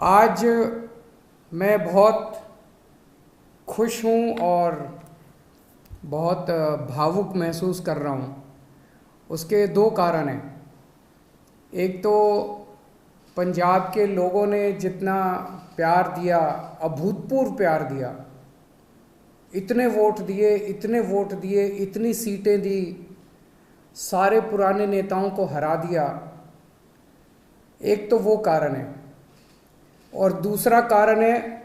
आज मैं बहुत खुश हूँ और बहुत भावुक महसूस कर रहा हूँ। उसके दो कारण हैं। एक तो पंजाब के लोगों ने जितना प्यार दिया, अभूतपूर्व प्यार दिया, इतने वोट दिए, इतने वोट दिए, इतनी सीटें दी, सारे पुराने नेताओं को हरा दिया। एक तो वो कारण है। और दूसरा कारण है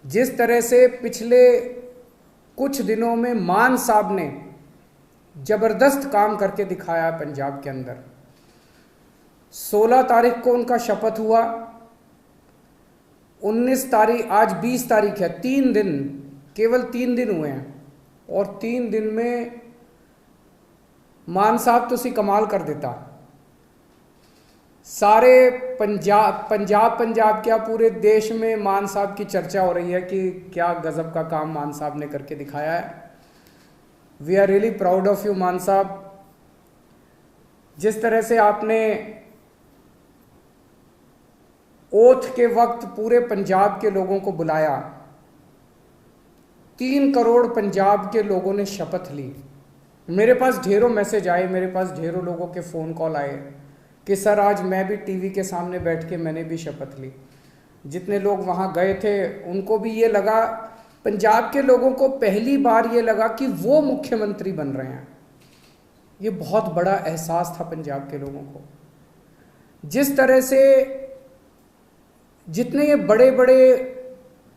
जिस तरह से पिछले कुछ दिनों में मान साहब ने जबरदस्त काम करके दिखाया पंजाब के अंदर। 16 तारीख को उनका शपथ हुआ, 19 तारीख, आज 20 तारीख है, 3 दिन, केवल 3 दिन हुए हैं। और 3 दिन में मान साहब तो सी कमाल कर देता। सारे पंजाब क्या पूरे देश में मान साहब की चर्चा हो रही है कि क्या गजब का काम मान साहब ने करके दिखाया है। We are really proud of you Mann साहब। जिस तरह से आपने ओथ के वक्त पूरे पंजाब के लोगों को बुलाया, 3 करोड़ पंजाब के लोगों ने शपथ ली। मेरे पास ढेरों मैसेज आए, मेरे पास ढेरों लोगों के फ़ोन कॉल आए कि सर आज मैं भी टीवी के सामने बैठ के मैंने भी शपथ ली। जितने लोग वहाँ गए थे उनको भी ये लगा, पंजाब के लोगों को पहली बार ये लगा कि वो मुख्यमंत्री बन रहे हैं। ये बहुत बड़ा एहसास था पंजाब के लोगों को। जिस तरह से जितने ये बड़े बड़े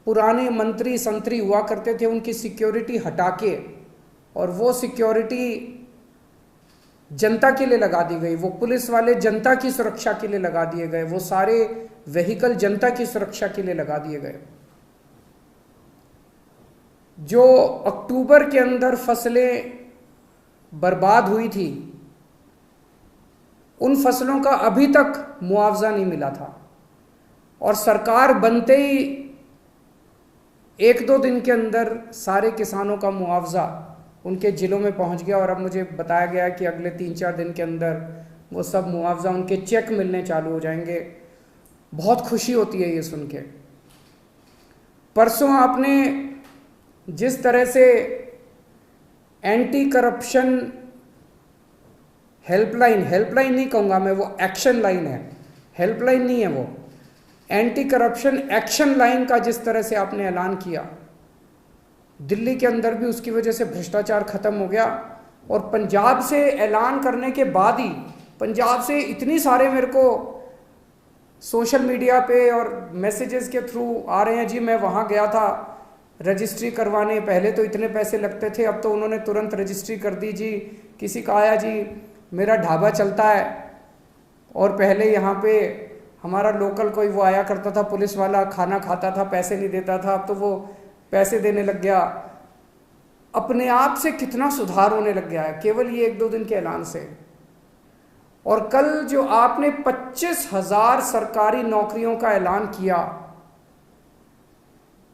पुराने मंत्री संतरी हुआ करते थे उनकी सिक्योरिटी हटा के और वो सिक्योरिटी जनता के लिए लगा दी गई, वो पुलिस वाले जनता की सुरक्षा के लिए लगा दिए गए, वो सारे व्हीकल जनता की सुरक्षा के लिए लगा दिए गए। जो अक्टूबर के अंदर फसलें बर्बाद हुई थी उन फसलों का अभी तक मुआवजा नहीं मिला था और सरकार बनते ही 1-2 दिन के अंदर सारे किसानों का मुआवजा उनके जिलों में पहुंच गया। और अब मुझे बताया गया कि अगले 3-4 दिन के अंदर वो सब मुआवजा उनके चेक मिलने चालू हो जाएंगे। बहुत खुशी होती है ये सुन के। परसों आपने जिस तरह से एंटी करप्शन हेल्पलाइन नहीं कहूँगा मैं, वो एक्शन लाइन है, हेल्पलाइन नहीं है, वो एंटी करप्शन एक्शन लाइन का जिस तरह से आपने ऐलान किया, दिल्ली के अंदर भी उसकी वजह से भ्रष्टाचार खत्म हो गया। और पंजाब से ऐलान करने के बाद ही पंजाब से इतनी सारे मेरे को सोशल मीडिया पे और मैसेजेस के थ्रू आ रहे हैं, जी मैं वहाँ गया था रजिस्ट्री करवाने, पहले तो इतने पैसे लगते थे, अब तो उन्होंने तुरंत रजिस्ट्री कर दी। जी किसी का आया, जी मेरा ढाबा चलता है और पहले यहाँ पे हमारा लोकल कोई वो आया करता था पुलिस वाला, खाना खाता था, पैसे नहीं देता था, अब तो वो पैसे देने लग गया। अपने आप से कितना सुधार होने लग गया है केवल ये 1-2 दिन के ऐलान से। और कल जो आपने 25,000 सरकारी नौकरियों का ऐलान किया,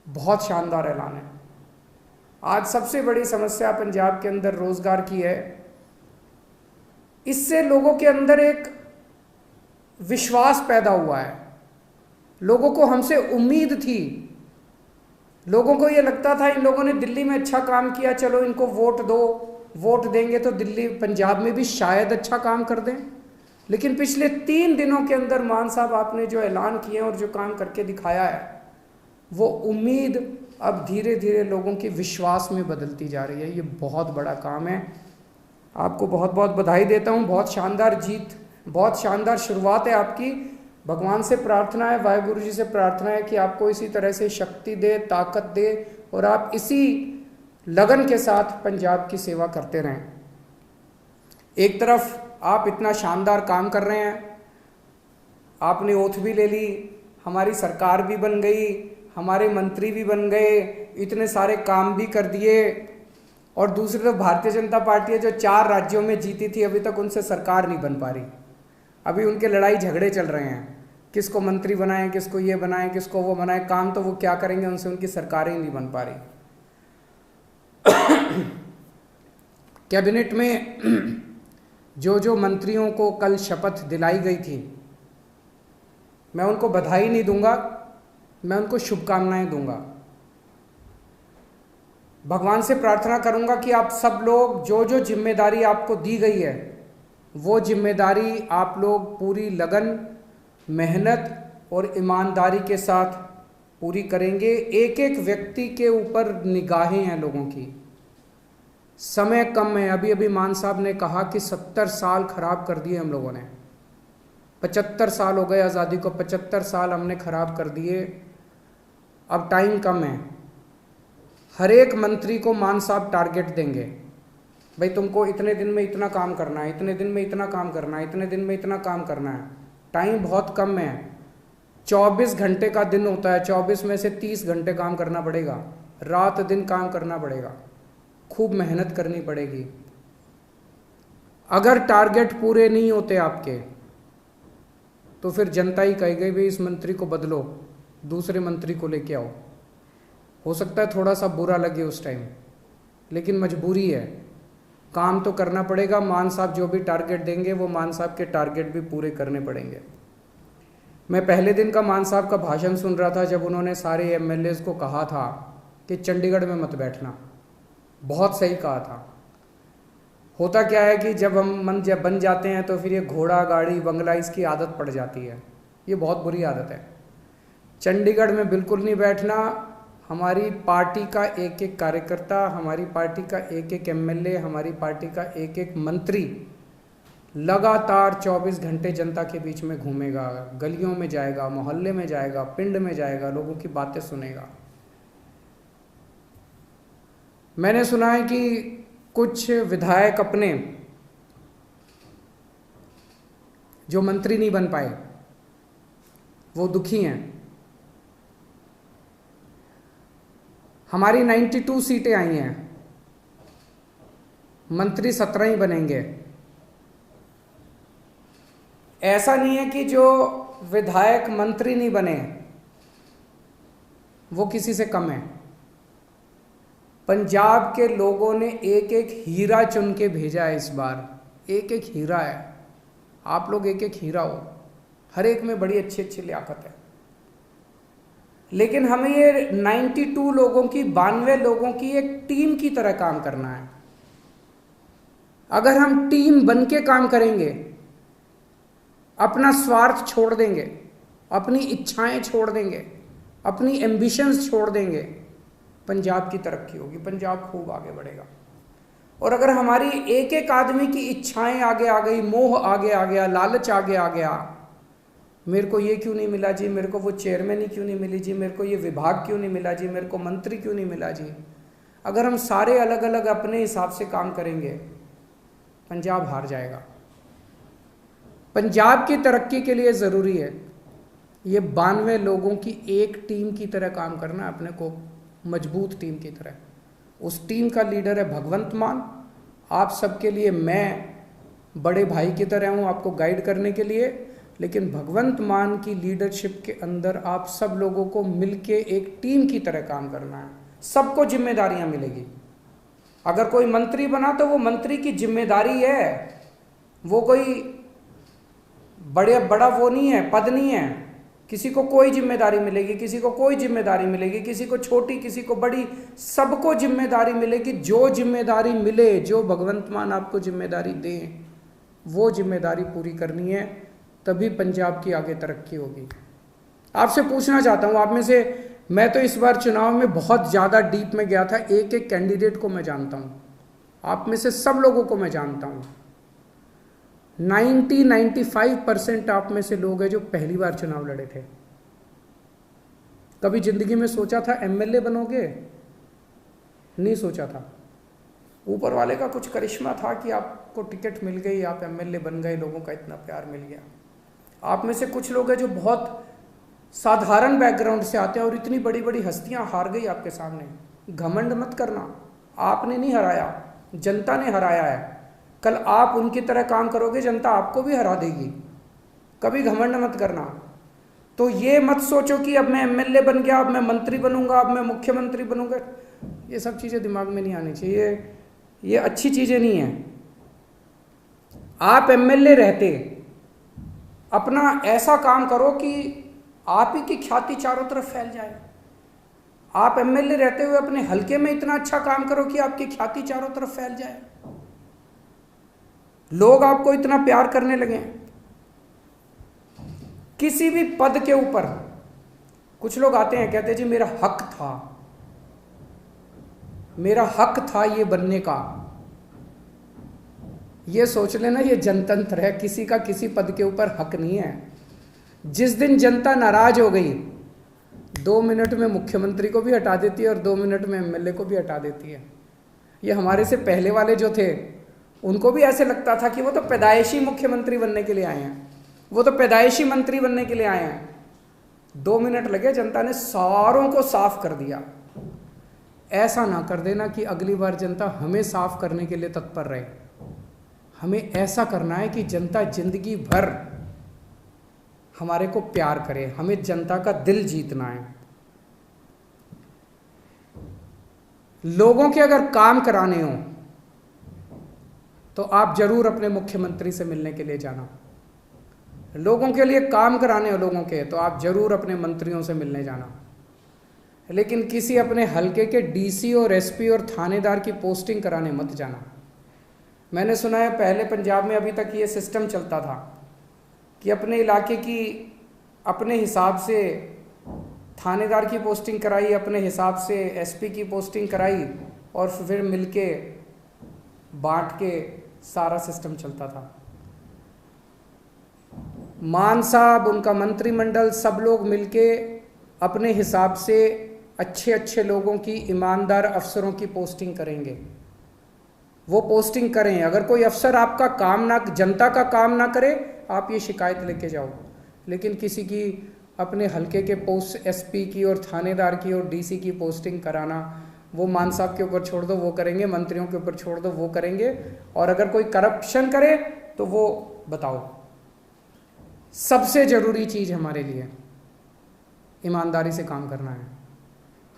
बहुत शानदार ऐलान है। आज सबसे बड़ी समस्या पंजाब के अंदर रोजगार की है। इससे लोगों के अंदर एक विश्वास पैदा हुआ है। लोगों को हमसे उम्मीद थी, लोगों को ये लगता था इन लोगों ने दिल्ली में अच्छा काम किया, चलो इनको वोट दो, वोट देंगे तो दिल्ली पंजाब में भी शायद अच्छा काम कर दें। लेकिन पिछले 3 दिनों के अंदर मान साहब आपने जो ऐलान किए और जो काम करके दिखाया है, वो उम्मीद अब धीरे धीरे लोगों के विश्वास में बदलती जा रही है। ये बहुत बड़ा काम है। आपको बहुत बहुत बधाई देता हूँ। बहुत शानदार जीत, बहुत शानदार शुरुआत है आपकी। भगवान से प्रार्थना है, वाहिगुरु जी से प्रार्थना है कि आपको इसी तरह से शक्ति दे, ताकत दे और आप इसी लगन के साथ पंजाब की सेवा करते रहें। एक तरफ आप इतना शानदार काम कर रहे हैं, आपने ओथ भी ले ली, हमारी सरकार भी बन गई, हमारे मंत्री भी बन गए, इतने सारे काम भी कर दिए। और दूसरी तरफ भारतीय जनता पार्टी है जो 4 राज्यों में जीती थी, अभी तक उनसे सरकार नहीं बन पा रही। अभी उनके लड़ाई झगड़े चल रहे हैं, किसको मंत्री बनाएं, किसको ये बनाएं, किसको वो बनाएं। काम तो वो क्या करेंगे, उनसे उनकी सरकारें ही नहीं बन पा रही। कैबिनेट में जो जो मंत्रियों को कल शपथ दिलाई गई थी, मैं उनको बधाई नहीं दूंगा, मैं उनको शुभकामनाएं दूंगा। भगवान से प्रार्थना करूंगा कि आप सब लोग जो जो जिम्मेदारी आपको दी गई है वो जिम्मेदारी आप लोग पूरी लगन, मेहनत और ईमानदारी के साथ पूरी करेंगे। एक एक व्यक्ति के ऊपर निगाहें हैं लोगों की, समय कम है। अभी अभी मान साहब ने कहा कि 70 साल खराब कर दिए हम लोगों ने, 75 साल हो गए आज़ादी को, 75 साल हमने खराब कर दिए, अब टाइम कम है। हर एक मंत्री को मान साहब टारगेट देंगे, भाई तुमको इतने दिन में इतना काम करना है, इतने दिन में इतना काम करना है, इतने दिन में इतना काम करना है। टाइम बहुत कम है, 24 घंटे का दिन होता है, 24 में से 30 घंटे काम करना पड़ेगा, रात दिन काम करना पड़ेगा, खूब मेहनत करनी पड़ेगी। अगर टारगेट पूरे नहीं होते आपके तो फिर जनता ही कहेगी भाई इस मंत्री को बदलो, दूसरे मंत्री को लेके आओ। हो सकता है थोड़ा सा बुरा लगे उस टाइम, लेकिन मजबूरी है, काम तो करना पड़ेगा। मान साहब जो भी टारगेट देंगे वो मान साहब के टारगेट भी पूरे करने पड़ेंगे। मैं पहले दिन का मान साहब का भाषण सुन रहा था जब उन्होंने सारे एमएलएज को कहा था कि चंडीगढ़ में मत बैठना, बहुत सही कहा था। होता क्या है कि जब हम जब बन जाते हैं तो फिर ये घोड़ा गाड़ी बंगला इसकी आदत पड़ जाती है, ये बहुत बुरी आदत है। चंडीगढ़ में बिल्कुल नहीं बैठना। हमारी पार्टी का एक एक कार्यकर्ता, हमारी पार्टी का एक एक एमएलए, हमारी पार्टी का एक एक मंत्री लगातार 24 घंटे जनता के बीच में घूमेगा, गलियों में जाएगा, मोहल्ले में जाएगा, पिंड में जाएगा, लोगों की बातें सुनेगा। मैंने सुना है कि कुछ विधायक अपने जो मंत्री नहीं बन पाए वो दुखी हैं। हमारी 92 सीटें आई हैं, मंत्री 17 ही बनेंगे। ऐसा नहीं है कि जो विधायक मंत्री नहीं बने वो किसी से कम है। पंजाब के लोगों ने एक एक हीरा चुन के भेजा है इस बार, एक एक हीरा है। आप लोग एक एक हीरा हो, हर एक में बड़ी अच्छी अच्छी लियाकत है। लेकिन हमें ये 92 लोगों की, 92 लोगों की एक टीम की तरह काम करना है। अगर हम टीम बन के काम करेंगे, अपना स्वार्थ छोड़ देंगे, अपनी इच्छाएं छोड़ देंगे, अपनी एम्बिशंस छोड़ देंगे, पंजाब की तरक्की होगी, पंजाब खूब आगे बढ़ेगा। और अगर हमारी एक एक आदमी की इच्छाएं आगे आ गई, मोह आगे आ गया, लालच आगे आ गया, मेरे को ये क्यों नहीं मिला जी, मेरे को वो चेयरमैन ही क्यों नहीं मिली जी, मेरे को ये विभाग क्यों नहीं मिला जी, मेरे को मंत्री क्यों नहीं मिला जी। अगर हम सारे अलग अलग अपने हिसाब से काम करेंगे, पंजाब हार जाएगा। पंजाब की तरक्की के लिए ज़रूरी है ये 92 लोगों की एक टीम की तरह काम करना, अपने को मजबूत टीम की तरह। उस टीम का लीडर है भगवंत मान। आप सबके लिए मैं बड़े भाई की तरह हूँ आपको गाइड करने के लिए, लेकिन भगवंत मान की लीडरशिप के अंदर आप सब लोगों को मिलके एक टीम की तरह काम करना है। सबको जिम्मेदारियां मिलेगी। अगर कोई मंत्री बना तो वो मंत्री की जिम्मेदारी है, वो कोई बड़ा वो नहीं है, पद नहीं है। किसी को कोई जिम्मेदारी मिलेगी, किसी को कोई जिम्मेदारी मिलेगी, किसी को छोटी, किसी को बड़ी, सबको जिम्मेदारी मिलेगी। जो जिम्मेदारी मिले, जो भगवंत मान आपको जिम्मेदारी दें, वो जिम्मेदारी पूरी करनी है, तभी पंजाब की आगे तरक्की होगी। आपसे पूछना चाहता हूँ, आप में से, मैं तो इस बार चुनाव में बहुत ज़्यादा डीप में गया था, एक एक कैंडिडेट को मैं जानता हूँ, आप में से सब लोगों को मैं जानता हूँ। 95% आप में से लोग हैं जो पहली बार चुनाव लड़े थे। कभी जिंदगी में सोचा था एमएलए बनोगे? नहीं सोचा था। ऊपर वाले का कुछ करिश्मा था कि आपको टिकट मिल गई, आप एमएलए बन गए, लोगों का इतना प्यार मिल गया। आप में से कुछ लोग हैं जो बहुत साधारण बैकग्राउंड से आते हैं और इतनी बड़ी बड़ी हस्तियां हार गई आपके सामने। घमंड मत करना, आपने नहीं हराया, जनता ने हराया है। कल आप उनकी तरह काम करोगे, जनता आपको भी हरा देगी। कभी घमंड मत करना। तो ये मत सोचो कि अब मैं एमएलए बन गया, अब मैं मंत्री बनूंगा, अब मैं मुख्यमंत्री बनूंगा। ये सब चीज़ें दिमाग में नहीं आनी चाहिए, ये अच्छी चीज़ें नहीं हैं। आप एमएलए रहते अपना ऐसा काम करो कि आप ही की ख्याति चारों तरफ फैल जाए। आप एमएलए रहते हुए अपने हलके में इतना अच्छा काम करो कि आपकी ख्याति चारों तरफ फैल जाए, लोग आपको इतना प्यार करने लगे। किसी भी पद के ऊपर कुछ लोग आते हैं, कहते हैं जी मेरा हक था ये बनने का। ये सोच लेना ये जनतंत्र है, किसी का किसी पद के ऊपर हक नहीं है। जिस दिन जनता नाराज हो गई, 2 मिनट में मुख्यमंत्री को भी हटा देती है और 2 मिनट में एमएलए को भी हटा देती है। ये हमारे से पहले वाले जो थे उनको भी ऐसे लगता था कि वो तो पैदाइशी मुख्यमंत्री बनने के लिए आए हैं, वो तो पैदाइशी मंत्री बनने के लिए आए हैं। 2 मिनट लगे, जनता ने सारों को साफ कर दिया। ऐसा ना कर देना कि अगली बार जनता हमें साफ करने के लिए तत्पर रहे। हमें ऐसा करना है कि जनता जिंदगी भर हमारे को प्यार करे, हमें जनता का दिल जीतना है। लोगों के अगर काम कराने हो तो आप जरूर अपने मुख्यमंत्री से मिलने के लिए जाना। लोगों के लिए काम कराने हो लोगों के, तो आप जरूर अपने मंत्रियों से मिलने जाना। लेकिन किसी अपने हलके के डीसी और एसपी और थानेदार की पोस्टिंग कराने मत जाना। मैंने सुना है पहले पंजाब में अभी तक ये सिस्टम चलता था कि अपने इलाके की अपने हिसाब से थानेदार की पोस्टिंग कराई, अपने हिसाब से एसपी की पोस्टिंग कराई और फिर मिलके बांट के सारा सिस्टम चलता था। मान साहब, उनका मंत्रिमंडल, सब लोग मिलके अपने हिसाब से अच्छे अच्छे लोगों की, ईमानदार अफसरों की पोस्टिंग करेंगे। वो पोस्टिंग करें। अगर कोई अफसर आपका काम ना, जनता का काम ना करे, आप ये शिकायत लेके जाओ। लेकिन किसी की अपने हलके के पोस्ट एसपी की और थानेदार की और डीसी की पोस्टिंग कराना, वो मान साहब के ऊपर छोड़ दो, वो करेंगे। मंत्रियों के ऊपर छोड़ दो, वो करेंगे। और अगर कोई करप्शन करे तो वो बताओ। सबसे ज़रूरी चीज़ हमारे लिए ईमानदारी से काम करना है।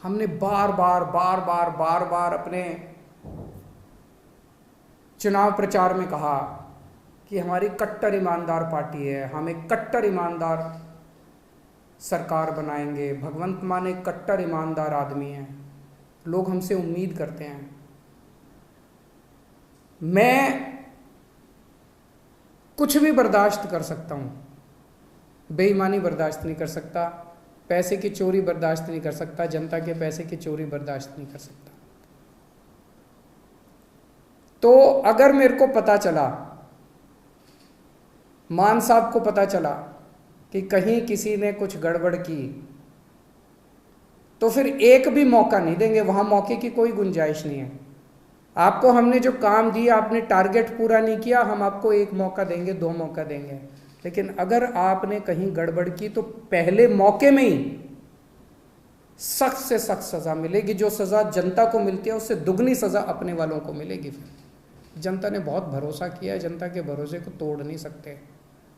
हमने बार बार अपने चुनाव प्रचार में कहा कि हमारी कट्टर ईमानदार पार्टी है, हम एक कट्टर ईमानदार सरकार बनाएंगे। भगवंत मान एक कट्टर ईमानदार आदमी है, लोग हमसे उम्मीद करते हैं। मैं कुछ भी बर्दाश्त कर सकता हूँ, बेईमानी बर्दाश्त नहीं कर सकता, पैसे की चोरी बर्दाश्त नहीं कर सकता, जनता के पैसे की चोरी बर्दाश्त नहीं कर सकता। तो अगर मेरे को पता चला, मान साहब को पता चला कि कहीं किसी ने कुछ गड़बड़ की, तो फिर एक भी मौका नहीं देंगे। वहां मौके की कोई गुंजाइश नहीं है। आपको हमने जो काम दिया, आपने टारगेट पूरा नहीं किया, हम आपको 1 मौका देंगे, 2 मौका देंगे। लेकिन अगर आपने कहीं गड़बड़ की तो पहले मौके में ही सख्त से सख्त सजा मिलेगी। जो सजा जनता को मिलती है उससे दुगनी सजा अपने वालों को मिलेगी। फिर जनता ने बहुत भरोसा किया है, जनता के भरोसे को तोड़ नहीं सकते।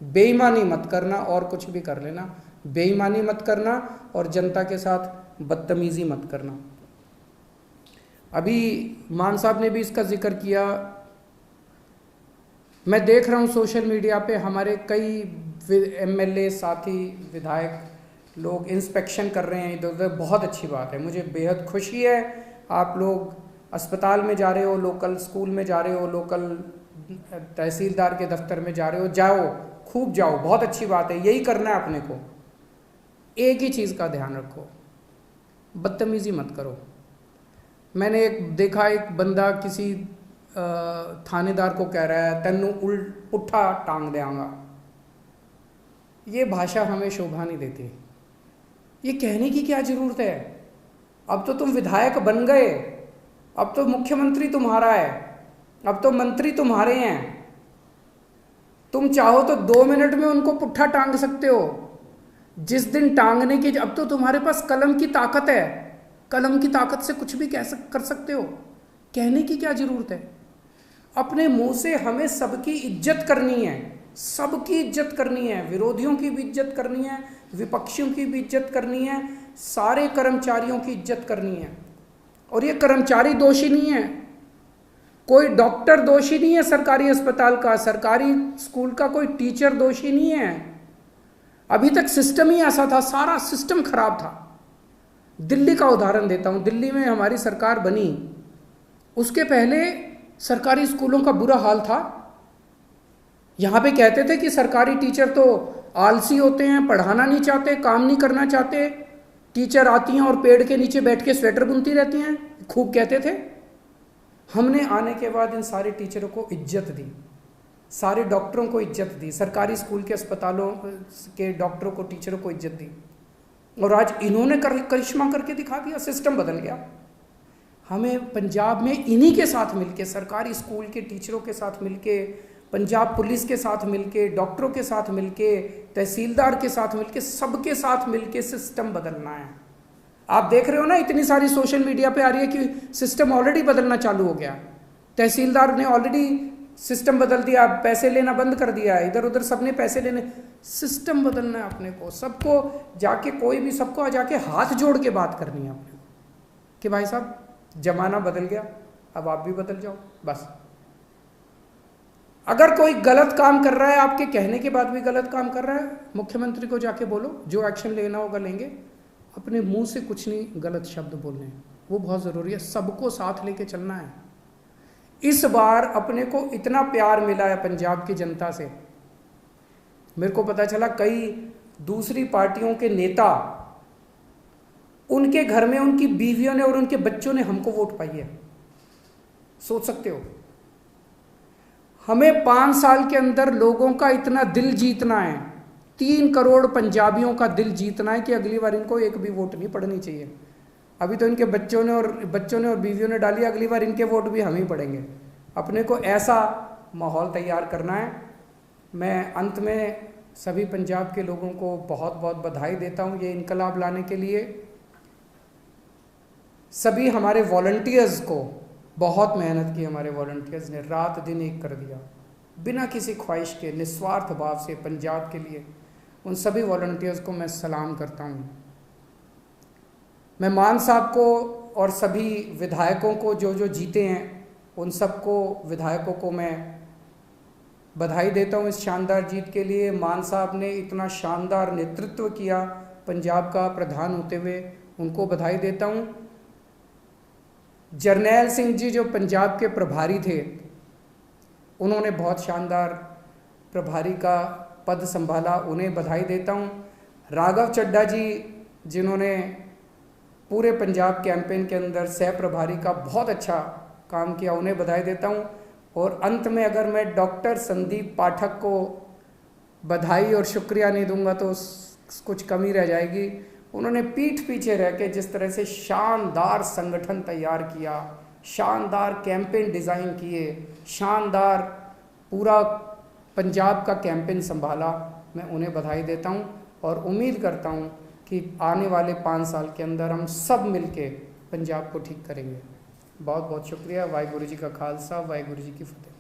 बेईमानी मत करना और कुछ भी कर लेना, बेईमानी मत करना और जनता के साथ बदतमीजी मत करना। अभी मान साहब ने भी इसका जिक्र किया। मैं देख रहा हूँ सोशल मीडिया पे हमारे कई एमएलए साथी, विधायक लोग इंस्पेक्शन कर रहे हैं इधर उधर। बहुत अच्छी बात है, मुझे बेहद खुशी है। आप लोग अस्पताल में जा रहे हो, लोकल स्कूल में जा रहे हो, लोकल तहसीलदार के दफ्तर में जा रहे हो, जाओ, खूब जाओ, बहुत अच्छी बात है। यही करना है अपने को। एक ही चीज़ का ध्यान रखो, बदतमीजी मत करो। मैंने देखा एक बंदा किसी थानेदार को कह रहा है, तेनू पुट्ठा टांग देंगा। ये भाषा हमें शोभा नहीं देती। ये कहने की क्या ज़रूरत है? अब तो तुम विधायक बन गए, अब तो मुख्यमंत्री तुम्हारा है, अब तो मंत्री तुम्हारे हैं। तुम चाहो तो 2 मिनट में उनको पुट्ठा टांग सकते हो। जिस दिन टांगने की, अब तो तुम्हारे पास कलम की ताकत है, कलम की ताकत से कुछ भी कर सकते हो। कहने की क्या ज़रूरत है? अपने मुंह से हमें सबकी इज्जत करनी है, सबकी इज्जत करनी है। विरोधियों की भी इज्जत करनी है, विपक्षियों की भी इज्जत करनी है, सारे कर्मचारियों की इज्जत करनी है। और ये कर्मचारी दोषी नहीं है, कोई डॉक्टर दोषी नहीं है सरकारी अस्पताल का, सरकारी स्कूल का कोई टीचर दोषी नहीं है। अभी तक सिस्टम ही ऐसा था, सारा सिस्टम खराब था। दिल्ली का उदाहरण देता हूँ, दिल्ली में हमारी सरकार बनी, उसके पहले सरकारी स्कूलों का बुरा हाल था। यहाँ पे कहते थे कि सरकारी टीचर तो आलसी होते हैं, पढ़ाना नहीं चाहते, काम नहीं करना चाहते, टीचर आती हैं और पेड़ के नीचे बैठ के स्वेटर बुनती रहती हैं, खूब कहते थे। हमने आने के बाद इन सारे टीचरों को इज्जत दी, सारे डॉक्टरों को इज्जत दी, सरकारी स्कूल के अस्पतालों के डॉक्टरों को, टीचरों को इज्जत दी, और आज इन्होंने करिश्मा करके दिखा दिया, सिस्टम बदल गया। हमें पंजाब में इन्हीं के साथ मिलके, सरकारी स्कूल के टीचरों के साथ मिलके, पंजाब पुलिस के साथ मिलके, डॉक्टरों के साथ मिलके, तहसीलदार के साथ मिलके, सबके साथ मिलके सिस्टम बदलना है। आप देख रहे हो ना, इतनी सारी सोशल मीडिया पे आ रही है कि सिस्टम ऑलरेडी बदलना चालू हो गया, तहसीलदार ने ऑलरेडी सिस्टम बदल दिया, पैसे लेना बंद कर दिया है, इधर उधर सबने पैसे लेने, सिस्टम बदलना है अपने को। सबको जाके, कोई भी सबको जाके हाथ जोड़ के बात करनी है अपने को कि भाई साहब जमाना बदल गया, अब आप भी बदल जाओ। बस अगर कोई गलत काम कर रहा है, आपके कहने के बाद भी गलत काम कर रहा है, मुख्यमंत्री को जाके बोलो, जो एक्शन लेना होगा लेंगे। अपने मुंह से कुछ नहीं गलत शब्द बोलने, वो बहुत ज़रूरी है। सबको साथ लेके चलना है। इस बार अपने को इतना प्यार मिला है पंजाब की जनता से, मेरे को पता चला कई दूसरी पार्टियों के नेता, उनके घर में उनकी बीवियों ने और उनके बच्चों ने हमको वोट पाई है। सोच सकते हो, हमें 5 साल के अंदर लोगों का इतना दिल जीतना है, 3 करोड़ पंजाबियों का दिल जीतना है कि अगली बार इनको एक भी वोट नहीं पड़नी चाहिए। अभी तो इनके बच्चों ने और बीवियों ने डाली, अगली बार इनके वोट भी हम ही पड़ेंगे। अपने को ऐसा माहौल तैयार करना है। मैं अंत में सभी पंजाब के लोगों को बहुत बहुत बधाई देता हूँ ये इनकलाब लाने के लिए। सभी हमारे वॉलंटियर्स को, बहुत मेहनत की हमारे वॉलंटियर्स ने, रात दिन एक कर दिया, बिना किसी ख्वाहिश के, निस्वार्थ भाव से पंजाब के लिए। उन सभी वॉलंटियर्स को मैं सलाम करता हूँ। मैं मान साहब को और सभी विधायकों को जो जो जीते हैं, उन सबको विधायकों को मैं बधाई देता हूँ इस शानदार जीत के लिए। मान साहब ने इतना शानदार नेतृत्व किया पंजाब का प्रधान होते हुए, उनको बधाई देता हूँ। जरनैल सिंह जी जो पंजाब के प्रभारी थे, उन्होंने बहुत शानदार प्रभारी का पद संभाला, उन्हें बधाई देता हूँ। राघव चड्ढा जी जिन्होंने पूरे पंजाब कैंपेन के अंदर सह प्रभारी का बहुत अच्छा काम किया, उन्हें बधाई देता हूँ। और अंत में अगर मैं डॉक्टर संदीप पाठक को बधाई और शुक्रिया नहीं दूंगा तो कुछ कमी रह जाएगी। उन्होंने पीठ पीछे रह के जिस तरह से शानदार संगठन तैयार किया, शानदार कैंपेन डिज़ाइन किए, शानदार पूरा पंजाब का कैंपेन संभाला, मैं उन्हें बधाई देता हूं। और उम्मीद करता हूं कि आने वाले 5 साल के अंदर हम सब मिलके पंजाब को ठीक करेंगे। बहुत बहुत शुक्रिया। वाहिगुरु जी का खालसा, वाहिगुरु जी की फतेह।